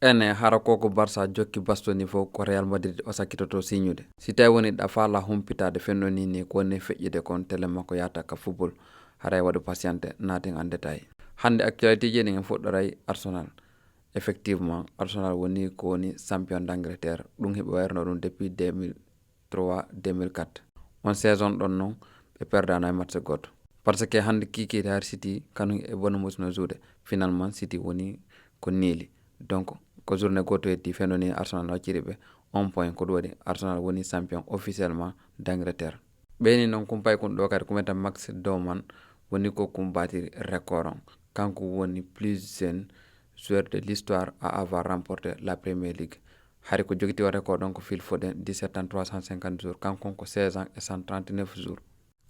ene hara koko Barça jokki bastoni fof ko Real Madrid o sakkitoto signude si tawi woni ɗa faala humpitade fenno ni ko woni feƴƴide kon télé makko yata ka football haray waɗu patiente naten en détail hande actualité ji ɗin fuɗɗoray Arsenal. Effectivement Arsenal woni ko woni champion d'Angleterre ɗum heɓe wayruno ɗum depuis 2003 2004 on saison ɗon noon ɓe perdano e match goto par ce que hande kikiide har City kanu e bonus no juuɗe finalement City woni ko niili donc ko journée goto heddi fenno ni Arsenal wacciri ɓe 1 point ko ɗum waɗi Arsenal woni champion officiellement d'Angleterre. ɓeyni noon kumpay kun ɗo kadi kumeta Max Doman woni ko kumbatiri record on kanko woni plus jeune joueur de l'histoire à avoir remporté la Premier League. Hari ko jogiti o record on ko Phil Foden 17 ans 350 jours kankon ko 16 ans et 139 jours.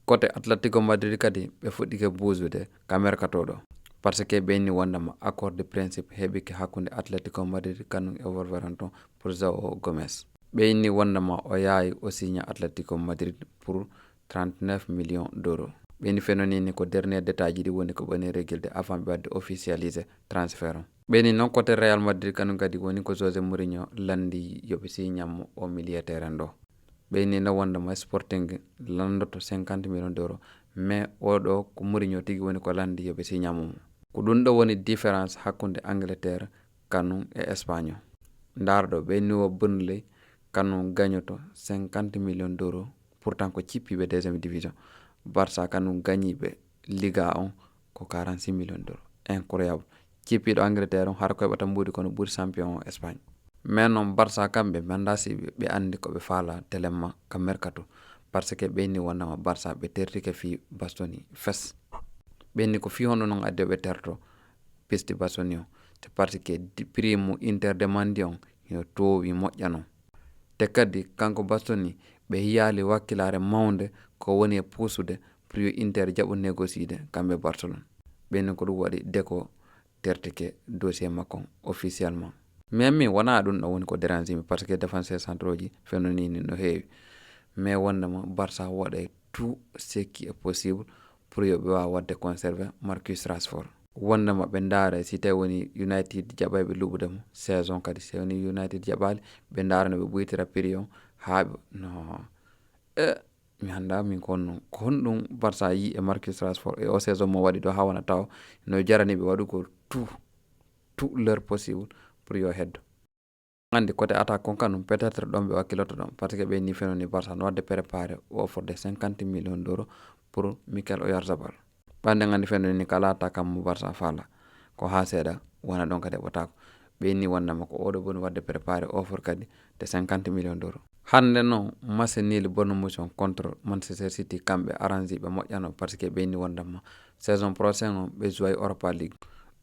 Côté Atlético Madrid kadi ɓe fuɗɗike buusude ka mercato ɗo par ce que ɓeyni wondema accord de principe heɓiki hakkunde Atlético Madrid kanum e Wolverhampton pour João Gomes. ɓeyni wondema o yaawi o signa Atlético Madrid pour 39 millions d'euros. ɓeyni fenonini ko dernier détail ji ɗi woni ko ɓani régulde avant ɓe wadde officialisé transfert on. ɓeyni noon côté Real Madrid kanum kadi woni ko José Mourinho landi yoɓe signamo o milieu terrain ɗo. ɓeyni no wondema Sporting landoto 50 millions d'euros mais oɗo ko Mourinho tigi woni ko landi yoɓe signamo mo. ko ɗum ɗo woni différence hakkunde Angleterre kanum e Espagne. Ndarɗo ɓeyni o Burnley kanum gagnoto 50 millions d'euros pourtant ko cippiɓe deuxième division. Barça kanum gañiɓe Liga on ko 46 millions d'euros incroyable cippiɗo Angleterre on har koye ɓata mbuudi kono ɓuuri champion o Espagne. mais noon Barça kamɓe manda si ɓe andi koɓe faala téléma ka mercato par ce que ɓeyni wonnama Barça ɓe tertike fi Bastoni fes ɓeyni ko fi hono noon addi ɓe terto pisti Bastoni o c'est parce que prix mo Inter demandi on yo towi moƴƴano te kadi kanko Bastoni ɓe yiyali wakkilare mawde ko woni e puusude pour yo Inter jaɓu négociede kamɓe Barcelone. ɓeyni ko ɗum waɗi Deco tertike dossier makko officiellement. mais min wona ɗum ɗo woni ko dérangimi par ce que défenseur centraux ji fenonini no heewi mais wondema Barça waɗa tout ce qui est possible pour yo ɓe wawa wadde conservé Marcus Rashford. wondema ɓe ndaara si tawi woni United jaɓayɓe luɓude mo saison kadi si woni United jaɓali ɓe ndaara no ɓe ɓuytira prix on haaɓe no mi handa min ko honno ko honɗum Barça yi e Marcus Rashford e o saison mo waɗi ɗo ha wona taw no jarani ɓe waɗugol tout leur possible pour yo heddo. andi côté attaque kon kanum peut être ɗon ɓe wakkiloto ɗon par ce que ɓe ni fenoni Barça no wadde préparé offre de 50 millions d'euros pour Mikel Oyarzabal. ɓande andi fenoni kala attaquant mo Barça faala ko ha seeɗa wona ɗon kadi heɓotako ɓeyni wondema ko oɗo boni wadde préparé offre kadi de 50 millions d'euros. hande noon match nil Bournemouth contre Manchester City kamɓe arrange ɓe moƴƴano par ce que ɓeyni wondema saison prochaine on ɓe jouay Europa League.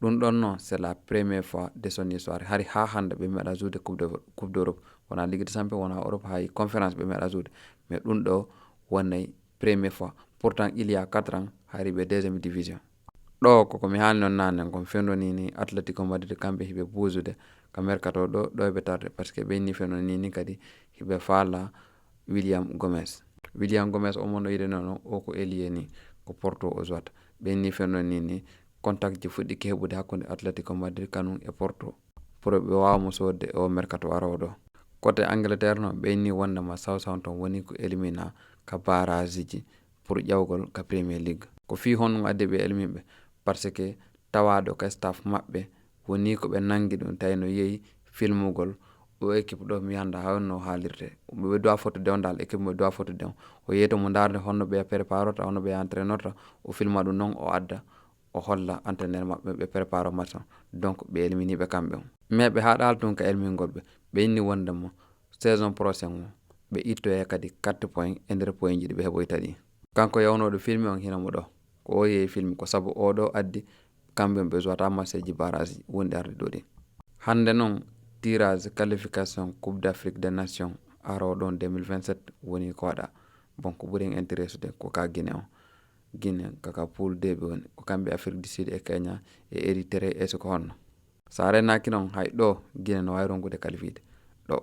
ɗum ɗon noon c'est la première fois de son histoire hari ha hande ɓe meeɗa joude coupe d'Europe wona Ligue des Champions wona Europe hay conférence ɓe meeɗa joude mais ɗum ɗo wonnay première fois pourtant il y a 4 ans hari ɓe deuxième division. ɗo koko mi haalni on nanen kon fendonini Atlético Madrid kamɓe hiɓe buusude ka mercato ɗo eɓe tarde par ce que ɓeyni fendonini kadi hiɓe faala William Gomez omo no yiɗeno noon o ko ailier ni ko Porto o jouata ɓeyni fendonini contact ji fuɗɗi heɓude hakkunde Atlético Madrid kanum e Porto pour ɓe wawmo sodde o mercato arowo ɗo. côté Angleterre noon ɓeyni wondema Southampton woni ko élimina ka barrage ji pour ƴawgol ka Premier League. ko fi honɗum addi ɓe elmiɓe par ce que tawaɗo ka staff maɓɓe woni ko ɓe nangi ɗum tawi no yeehi filmugol o équipe ɗo mi anda honno haalirte ɓe doit fottude on dal équipe mo doit fottude on o yeeto mo darde honno ɓe préparota honno ɓe entraînorta o filma ɗum noon o adda o holla entraîneur maɓɓe ɓe prépare match on donc ɓe elminiɓe kamɓe on. mais ɓe haɗal tun ka elmingol ɓe inni wondema saison prochaine o ɓe ittoye kadi 4 points e nder point ji ɗi ɓe heɓoyta ɗi. kanko yawnoɗo filme on hinamo ɗo ko o yeehi film ko saabu oɗo addi kamɓe ɓe jouata match ji barrage wonɗi arde ɗo ɗi. hande noon tirage qualification coupe d'Afrique des nations arowo ɗon 2027 woni ko waɗa bon ko ɓuuri intéressé ko ka Guinée on Guinée kaka poule 2 ɓe woni ko kamɓe Afrique du Sud e Kenya e Érythrée e siko honno sa renaki noon hay ɗo Guinée no wawi ronkude qualifié ɗo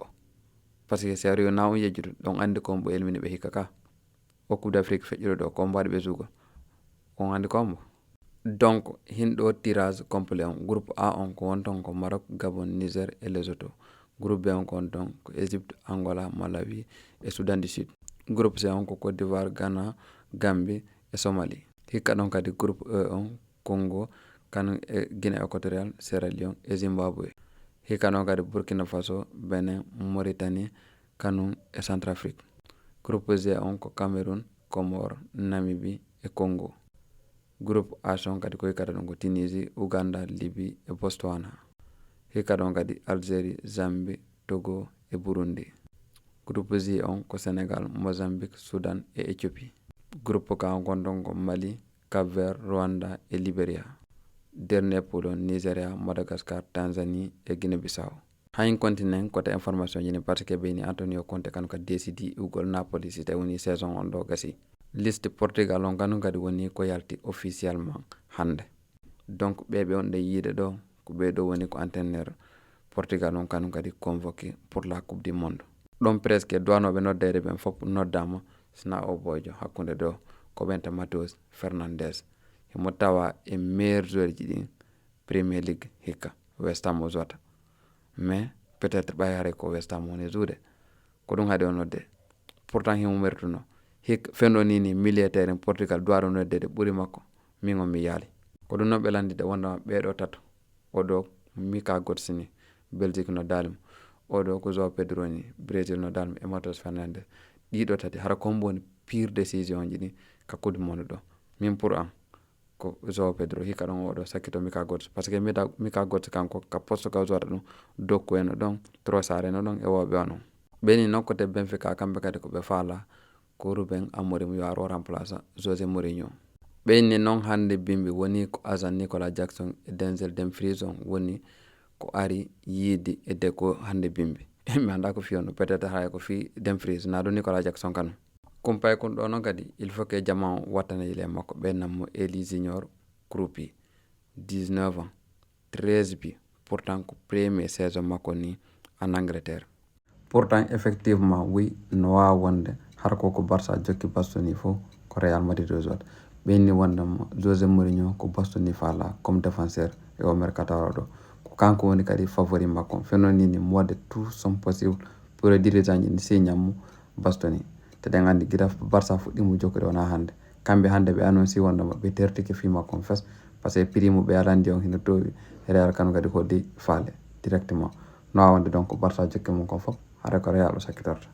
par ce que si ari na on yejjude ɗon andi kombo elmini ɓe hikka ka o coupe d'Afrique feƴƴuɗo ɗo kombo waɗi ɓe juugo on andi kombo donc hinɗo tirage complet on. Groupe A on ko wonton ko Maroc, Gabon, Niger et Lesotho. Groupe B on ko wonton ko Égypte, Angola, Malawi et Soudan du Sud. Groupe C on ko Côte d'Ivoire, Ghana, Gambie et Somalie. Hikka ɗon kadi groupe E on Congo, kañum e Guinée équatoriale, Sierra Leone et Zimbabwe. Hikka ɗon kadi Burkina Faso, Benin, Mauritanie, kañum e Centrafrique. Groupe G on ko Cameroun, Comore, Namibie et Congo. Groupe H on kadi ko hikkata ɗon ko Tunisie, Uganda, Libye et Botswana. Hikka ɗon kadi Algérie, Zambie, Togo et Burundi. Groupe J on ko Sénégal, Mozambique, Soudan et Éthiopie. Groupe K on gonɗon ko Mali, Cap-Vert, Rwanda et Libéria. Dernier pool on Nigeria, Madagascar, Tanzanie et Guinée-Bissau. Hayin continent côté information jini parce que beni Antonio Conte kanu ka décidi ugol Napoli si tawi woni saison on ɗo gasi. Liste Portugal on kanu kadi woni ko yalti officiellement hande. Donc ɓeɓe on ɗe yiide ɗo ko ɓeɗo woni ko entraîneur Portugal on kanu kadi convoqué pour la coupe du monde. Ɗon presque duwanoɓe noddede ɓen fof noddama sina o boyjo hakkude ɗo ko ɓenta Mateus Fernandes himo tawa e meilleur joueur ji ɗin Premier League hikka West Ham o jota. Mais peut-être ɓay hare ko West Ham woni juude ko ɗum haɗi o nodde. Pourtant himo mertuno hikka fenɗo ni militaire Portugal duwaɗo noddede ɓuuri makko min on mi yaali. Ko ɗum noon ɓe landide wondema ɓeɗo tato oɗo Mika Godsini Belgique no dalimo, oɗo ko João Pedro ni Brésil no dalmo e Mateus Fernandes. Ɗiɗo tati hara kombo woni pire décision ji ɗi ka coupe du monde ɗo. Min pour am ko João Pedro hikka ɗon oɗo sakkito Mika Gods par ce que Mika Gods kanko ka poste ka jota ɗum dokku eno ɗon Trossard eno ɗon e woɓe wanon. Ɓeni noon côté Benfica kamɓe kadi ko ɓe faala ko Ruben Amorim yo aro remplaça José Mourinho. Ɓeyni noon hande bimbi woni ko agent Nicolas Jackson e Denzel Dumfries on woni ko ari yiidi e de ko hande bimbi. Mi anda ko fiyono peut-être hay ko fi Dumfries na ɗo Nicolas Jackson kanu. Kumpay kun ɗo noon kadi il faut que jama o wattana yile makko ɓennammo Eli Junior Kroupi 19 ans 13 buts pourtant ko premier saison makko ni en Angleterre. Pourtant effectivement oui no wawa wonde har ko Barça jokki bastoni fof ko Real Madrid o jota. Ɓenni wondemo José Mourinho ko bastoni faala comme défenseur e o mercato ɗo ko kanko woni kadi favori makko fenonini mo wadde tout son possible pour le dirigeant ji signammo bastoni. Teɗen andi guida Barça fuɗɗimo jokkude wona hande kamɓe hande ɓe annonci wondema ɓe tertike fi makko fes par ce que prix mo ɓe alandi on hino towi Real kanu kadi hoddi faale directement no wawande donc Barça jokki mum kon fof hara ko Real o sakkitorta.